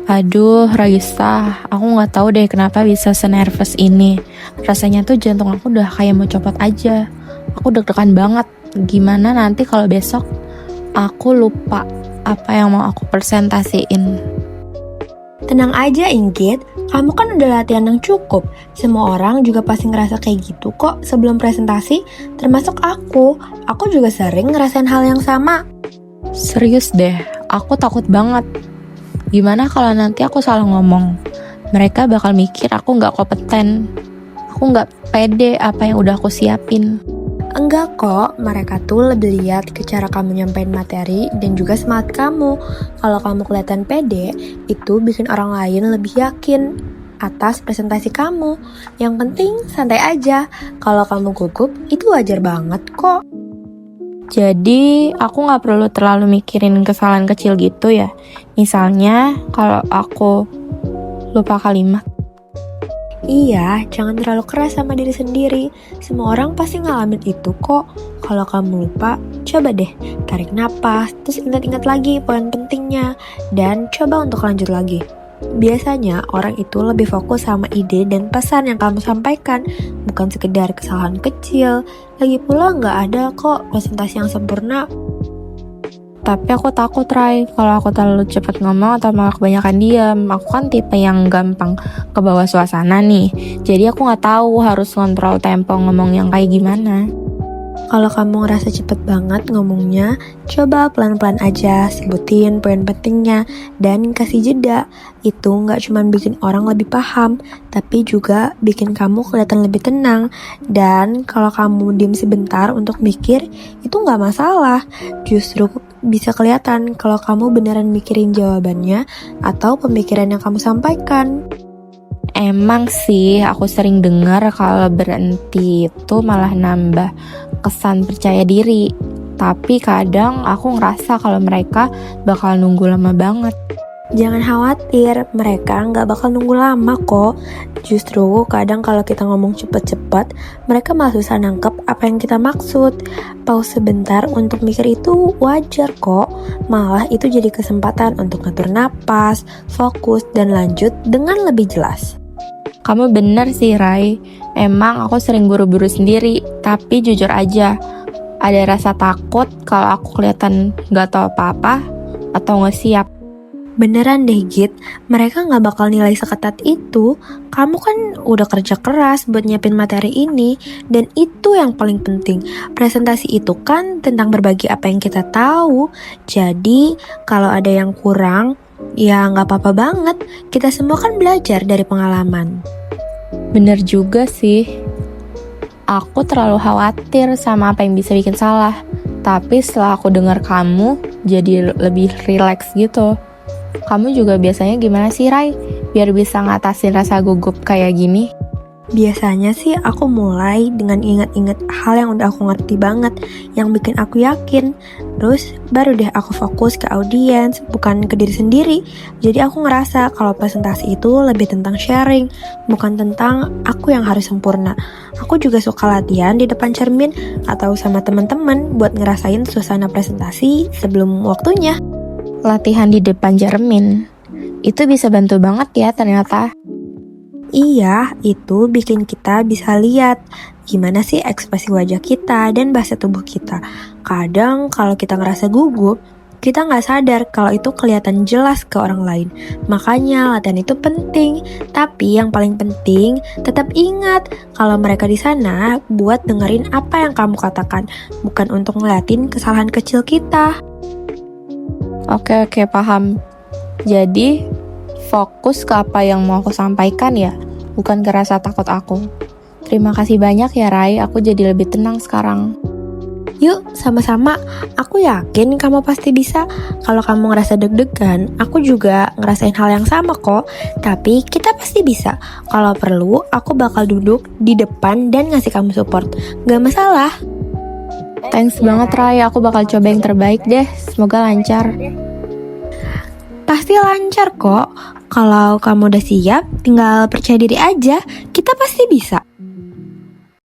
Aduh, Raisa, aku nggak tahu deh kenapa bisa senervous ini. Rasanya tuh jantung aku udah kayak mau copot aja. Aku deg-degan banget. Gimana nanti kalau besok aku lupa apa yang mau aku presentasiin. Tenang aja Inggit, kamu kan udah latihan yang cukup. Semua orang juga pasti ngerasa kayak gitu kok sebelum presentasi, termasuk aku. Aku juga sering ngerasain hal yang sama. Serius deh, aku takut banget. Gimana kalau nanti aku salah ngomong? Mereka bakal mikir aku nggak kompeten. Aku nggak pede apa yang udah aku siapin. Enggak kok, mereka tuh lebih lihat ke cara kamu nyampein materi dan juga semangat kamu. Kalau kamu kelihatan pede, itu bikin orang lain lebih yakin atas presentasi kamu. Yang penting santai aja. Kalau kamu gugup, itu wajar banget kok. Jadi aku nggak perlu terlalu mikirin kesalahan kecil gitu ya. Misalnya kalau aku lupa kalimat. Iya, jangan terlalu keras sama diri sendiri. Semua orang pasti ngalamin itu kok. Kalau kamu lupa, coba deh tarik napas, terus ingat-ingat lagi poin pentingnya, dan coba untuk lanjut lagi. Biasanya orang itu lebih fokus sama ide dan pesan yang kamu sampaikan, bukan sekedar kesalahan kecil. Lagi pula nggak ada kok presentasi yang sempurna. Tapi aku takut, Rai, kalau aku terlalu cepat ngomong atau malah kebanyakan diam. Aku kan tipe yang gampang ke bawah suasana nih. Jadi aku nggak tahu harus kontrol tempo ngomong yang kayak gimana. Kalau kamu ngerasa cepet banget ngomongnya, coba pelan-pelan aja, sebutin poin pentingnya, dan kasih jeda. Itu nggak cuma bikin orang lebih paham, tapi juga bikin kamu kelihatan lebih tenang. Dan kalau kamu diem sebentar untuk mikir, itu nggak masalah. Justru bisa kelihatan kalau kamu beneran mikirin jawabannya atau pemikiran yang kamu sampaikan. Emang sih, aku sering dengar kalau berhenti itu malah nambah kesan percaya diri. Tapi kadang aku ngerasa kalau mereka bakal nunggu lama banget. Jangan khawatir, mereka nggak bakal nunggu lama kok. Justru kadang kalau kita ngomong cepet-cepet, mereka malah susah nangkep apa yang kita maksud. Pause sebentar untuk mikir itu wajar kok. Malah itu jadi kesempatan untuk ngatur napas, fokus, dan lanjut dengan lebih jelas. Kamu bener sih, Rai. Emang aku sering buru-buru sendiri. Tapi jujur aja, ada rasa takut kalau aku kelihatan gak tahu apa-apa atau gak siap. Beneran deh Git, mereka gak bakal nilai seketat itu. Kamu kan udah kerja keras buat nyiapin materi ini, dan itu yang paling penting. Presentasi itu kan tentang berbagi apa yang kita tahu. Jadi kalau ada yang kurang, ya gak apa-apa banget. Kita semua kan belajar dari pengalaman. Bener juga sih. Aku terlalu khawatir sama apa yang bisa bikin salah. Tapi setelah aku dengar kamu, jadi lebih rileks gitu. Kamu juga biasanya gimana sih, Rai? Biar bisa ngatasin rasa gugup kayak gini? Biasanya sih aku mulai dengan ingat-ingat hal yang udah aku ngerti banget, yang bikin aku yakin. Terus baru deh aku fokus ke audiens, bukan ke diri sendiri. Jadi aku ngerasa kalau presentasi itu lebih tentang sharing, bukan tentang aku yang harus sempurna. Aku juga suka latihan di depan cermin atau sama teman-teman buat ngerasain suasana presentasi sebelum waktunya. Latihan di depan cermin, itu bisa bantu banget ya ternyata. Iya, itu bikin kita bisa lihat gimana sih ekspresi wajah kita dan bahasa tubuh kita. Kadang kalau kita ngerasa gugup, kita nggak sadar kalau itu kelihatan jelas ke orang lain. Makanya latihan itu penting. Tapi yang paling penting, tetap ingat kalau mereka di sana buat dengerin apa yang kamu katakan, bukan untuk ngeliatin kesalahan kecil kita. Oke, paham. Jadi fokus ke apa yang mau aku sampaikan ya, bukan ke rasa takut aku. Terima kasih banyak ya, Rai. Aku jadi lebih tenang sekarang. Yuk, sama-sama. Aku yakin kamu pasti bisa. Kalau kamu ngerasa deg-degan, aku juga ngerasain hal yang sama kok. Tapi kita pasti bisa. Kalau perlu, aku bakal duduk di depan dan ngasih kamu support. Gak masalah. Thanks banget, Rai. Aku bakal coba yang terbaik deh. Semoga lancar. Pasti lancar kok. Kalau kamu udah siap, tinggal percaya diri aja. Kita pasti bisa.